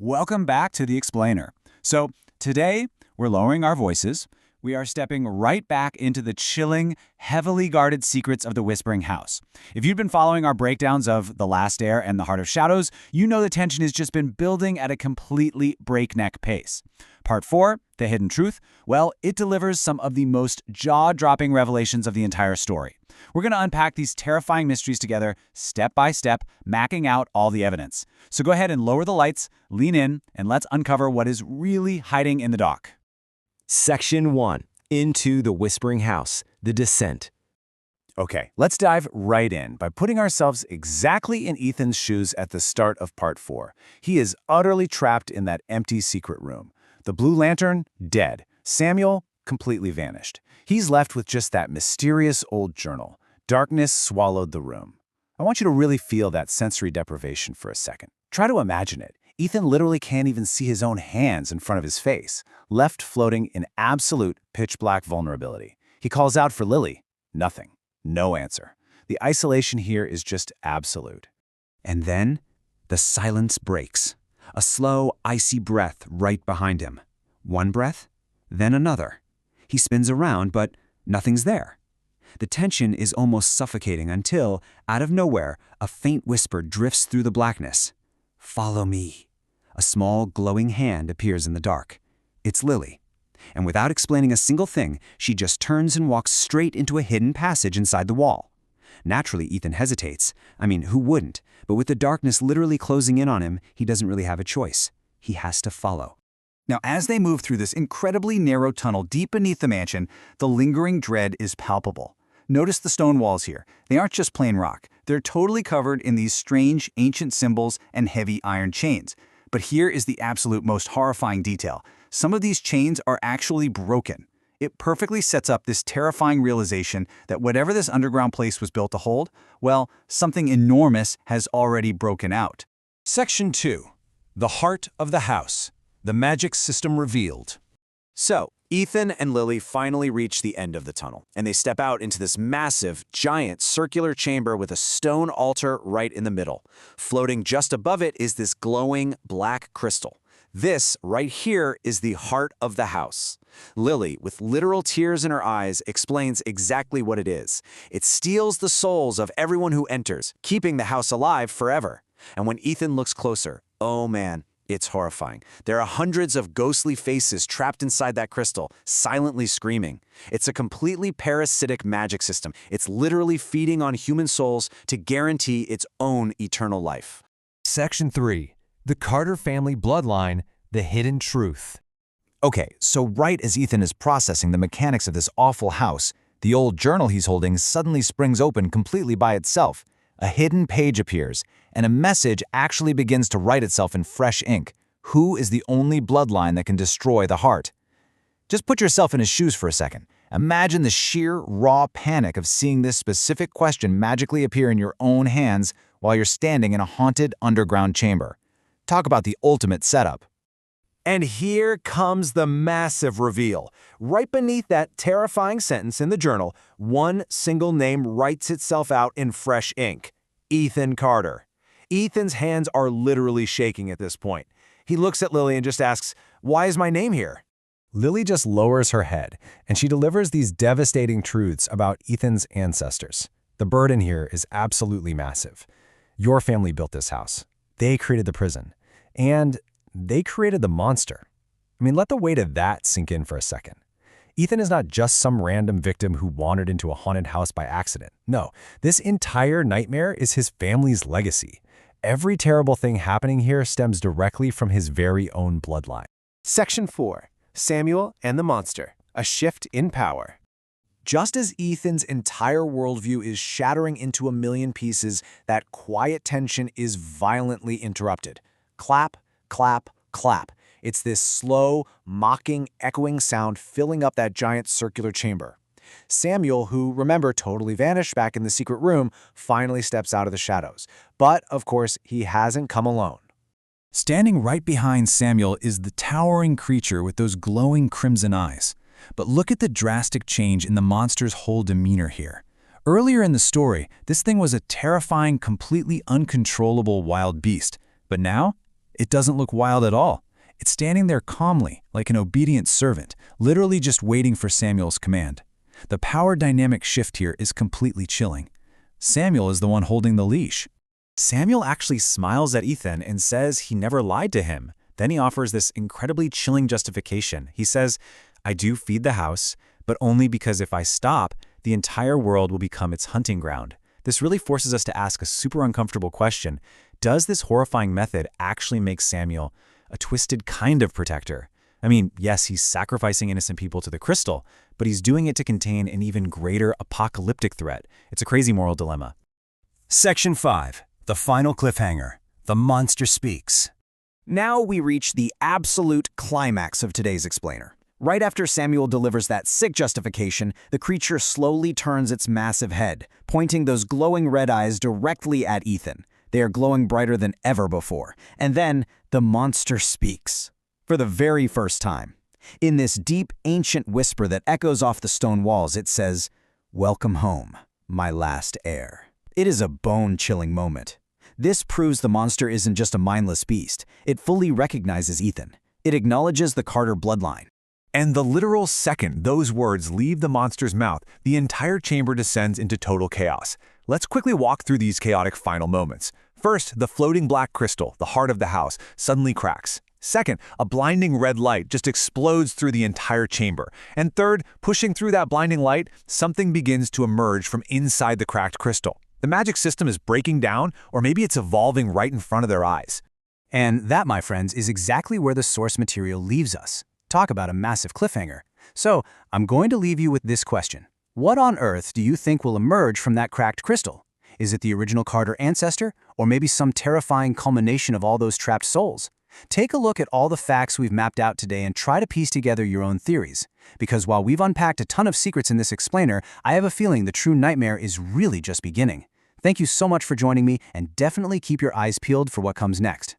Welcome back to The Explainer. So, today, we're lowering our voices. We are stepping right back into the chilling, heavily guarded secrets of the Whispering House. If you've been following our breakdowns of The Last Heir and The Heart of Shadows, you know the tension has just been building at a completely breakneck pace. Part 4, The Hidden Truth, well, it delivers some of the most jaw-dropping revelations of the entire story. We're going to unpack these terrifying mysteries together, step by step, macking out all the evidence. So go ahead and lower the lights, lean in, and let's uncover what is really hiding in the dock. Section 1. Into the Whispering House, The Descent. Okay, let's dive right in by putting ourselves exactly in Ethan's shoes at the start of Part 4. He is utterly trapped in that empty secret room. The Blue Lantern, dead. Samuel, completely vanished. He's left with just that mysterious old journal. Darkness swallowed the room. I want you to really feel that sensory deprivation for a second. Try to imagine it. Ethan literally can't even see his own hands in front of his face, left floating in absolute pitch-black vulnerability. He calls out for Lily. Nothing. No answer. The isolation here is just absolute. And then, the silence breaks. A slow, icy breath right behind him. One breath, then another. He spins around, but nothing's there. The tension is almost suffocating until, out of nowhere, a faint whisper drifts through the blackness. "Follow me." A small, glowing hand appears in the dark. It's Lily. And without explaining a single thing, she just turns and walks straight into a hidden passage inside the wall. Naturally, Ethan hesitates. I mean, who wouldn't? But with the darkness literally closing in on him, he doesn't really have a choice. He has to follow. Now, as they move through this incredibly narrow tunnel deep beneath the mansion, the lingering dread is palpable. Notice the stone walls here. They aren't just plain rock. They're totally covered in these strange, ancient symbols and heavy iron chains. But here is the absolute most horrifying detail. Some of these chains are actually broken. It perfectly sets up this terrifying realization that whatever this underground place was built to hold, well, something enormous has already broken out. Section 2. The Heart of the House. The Magic System Revealed. So, Ethan and Lily finally reach the end of the tunnel, and they step out into this massive, giant, circular chamber with a stone altar right in the middle. Floating just above it is this glowing black crystal. This, right here, is the heart of the house. Lily, with literal tears in her eyes, explains exactly what it is. It steals the souls of everyone who enters, keeping the house alive forever. And when Ethan looks closer, oh man, it's horrifying. There are hundreds of ghostly faces trapped inside that crystal, silently screaming. It's a completely parasitic magic system. It's literally feeding on human souls to guarantee its own eternal life. Section 3. The Carter Family Bloodline, The Hidden Truth. Okay, so right as Ethan is processing the mechanics of this awful house, the old journal he's holding suddenly springs open completely by itself. A hidden page appears, and a message actually begins to write itself in fresh ink. Who is the only bloodline that can destroy the heart? Just put yourself in his shoes for a second. Imagine the sheer, raw panic of seeing this specific question magically appear in your own hands while you're standing in a haunted underground chamber. Talk about the ultimate setup. And here comes the massive reveal. Right beneath that terrifying sentence in the journal, one single name writes itself out in fresh ink. Ethan Carter. Ethan's hands are literally shaking at this point. He looks at Lily and just asks, "Why is my name here?" Lily just lowers her head, and she delivers these devastating truths about Ethan's ancestors. The burden here is absolutely massive. Your family built this house. They created the prison. And they created the monster. I mean, let the weight of that sink in for a second. Ethan is not just some random victim who wandered into a haunted house by accident. No, this entire nightmare is his family's legacy. Every terrible thing happening here stems directly from his very own bloodline. Section 4. Samuel and the Monster. A Shift in Power. Just as Ethan's entire worldview is shattering into a million pieces, that quiet tension is violently interrupted. Clap, clap, clap. It's this slow, mocking, echoing sound filling up that giant circular chamber. Samuel, who, remember, totally vanished back in the secret room, finally steps out of the shadows. But, of course, he hasn't come alone. Standing right behind Samuel is the towering creature with those glowing crimson eyes. But look at the drastic change in the monster's whole demeanor here. Earlier in the story, this thing was a terrifying, completely uncontrollable wild beast. But now, It doesn't look wild at all. It's standing there calmly, like an obedient servant, literally just waiting for Samuel's command. The power dynamic shift here is completely chilling. Samuel is the one holding the leash. Samuel actually smiles at Ethan and says he never lied to him. Then he offers this incredibly chilling justification. He says, I do feed the house, but only because if I stop, the entire world will become its hunting ground. This really forces us to ask a super uncomfortable question. Does this horrifying method actually make Samuel a twisted kind of protector? I mean, yes, he's sacrificing innocent people to the crystal, but he's doing it to contain an even greater apocalyptic threat. It's a crazy moral dilemma. Section 5. The final cliffhanger. The monster speaks. Now we reach the absolute climax of today's explainer. Right after Samuel delivers that sick justification, the creature slowly turns its massive head, pointing those glowing red eyes directly at Ethan. They are glowing brighter than ever before. And then the monster speaks. For the very first time. In this deep, ancient whisper that echoes off the stone walls, it says, "Welcome home, my last heir." It is a bone-chilling moment. This proves the monster isn't just a mindless beast. It fully recognizes Ethan. It acknowledges the Carter bloodline. And the literal second those words leave the monster's mouth, the entire chamber descends into total chaos. Let's quickly walk through these chaotic final moments. First, the floating black crystal, the heart of the house, suddenly cracks. Second, a blinding red light just explodes through the entire chamber. And third, pushing through that blinding light, something begins to emerge from inside the cracked crystal. The magic system is breaking down, or maybe it's evolving right in front of their eyes. And that, my friends, is exactly where the source material leaves us. Talk about a massive cliffhanger. So, I'm going to leave you with this question. What on earth do you think will emerge from that cracked crystal? Is it the original Carter ancestor, or maybe some terrifying culmination of all those trapped souls? Take a look at all the facts we've mapped out today and try to piece together your own theories. Because while we've unpacked a ton of secrets in this explainer, I have a feeling the true nightmare is really just beginning. Thank you so much for joining me, and definitely keep your eyes peeled for what comes next.